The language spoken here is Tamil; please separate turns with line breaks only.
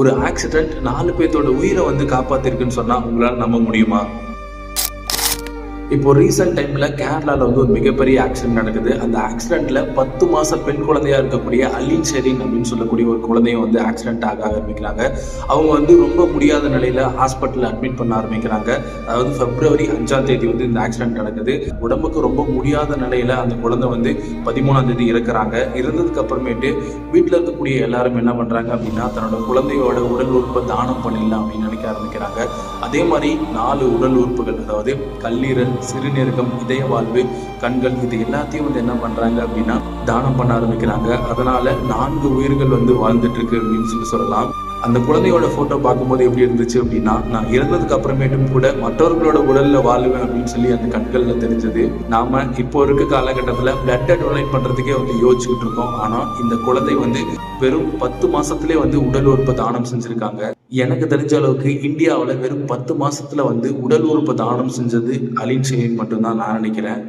ஒரு ஆக்சிடென்ட் 4 பேர்த்தோட உயிரை வந்து காப்பாத்திருக்குன்னு சொன்னா உங்களால நம்ப முடியுமா? இப்போ ரீசெண்ட் டைம்ல கேரளால வந்து ஒரு மிகப்பெரிய ஆக்சிடென்ட் நடக்குது. அந்த ஆக்சிடென்ட்ல 10 மாச பெண் குழந்தையா இருக்கக்கூடிய அலீன் ஷெரீன் அப்படின்னு சொல்லக்கூடிய ஒரு குழந்தையும் வந்து ஆக்சிடென்ட் ஆக ஆரம்பிக்கிறாங்க. அவங்க வந்து ரொம்ப முடியாத நிலையில ஹாஸ்பிட்டல்ல அட்மிட் பண்ண ஆரம்பிக்கிறாங்க. அதாவது பிப்ரவரி 5ஆம் தேதி வந்து இந்த ஆக்சிடென்ட் நடக்குது. உடம்புக்கு ரொம்ப முடியாத நிலையில அந்த குழந்தை வந்து 13ஆம் தேதி இறக்குறாங்க. இறந்ததுக்கு அப்புறமேட்டு வீட்டில் இருக்கக்கூடிய எல்லாரும் என்ன பண்றாங்க அப்படின்னா தன்னோட குழந்தையோட உடல் உறுப்பை தானம் பண்ணிடலாம் அப்படின்னு நினைக்க ஆரம்பிக்கிறாங்க. அதே மாதிரி 4 உடல் உறுப்புகள், அதாவது கல்லீரல், சிறுநீரகம், இதய வாழ்வு, கண்கள், இது எல்லாத்தையும் வந்து என்ன பண்றாங்க அப்படின்னா தானம் பண்ண ஆரம்பிக்கிறாங்க. அதனால 4 உயிர்கள் வந்து வாழ்ந்துட்டு இருக்கு அப்படின்னு சொல்லலாம். அந்த குழந்தையோட போட்டோ பார்க்கும்போது எப்படி இருந்துச்சு அப்படின்னா, நான் இறந்ததுக்கு அப்புறமேட்டும் கூட மற்றவர்களோட உடல்ல வாழுவேன் அப்படின்னு சொல்லி அந்த கண்கள்ல தெரிஞ்சது. நாம இப்போ இருக்க காலகட்டத்துல பிளட்டை டொனேட் பண்றதுக்கே வந்து யோசிச்சுக்கிட்டு இருக்கோம். ஆனா இந்த குழந்தை வந்து வெறும் 10 மாசத்திலே வந்து உடல் உறுப்பை தானம் செஞ்சிருக்காங்க. எனக்கு தெரிஞ்ச அளவுக்கு இந்தியாவில் வெறும் 10 மாசத்துல வந்து உடல் உறுப்பு தானம் செஞ்சது அலீன் ஷெரீன் மட்டும்தான் நான் நினைக்கிறேன்.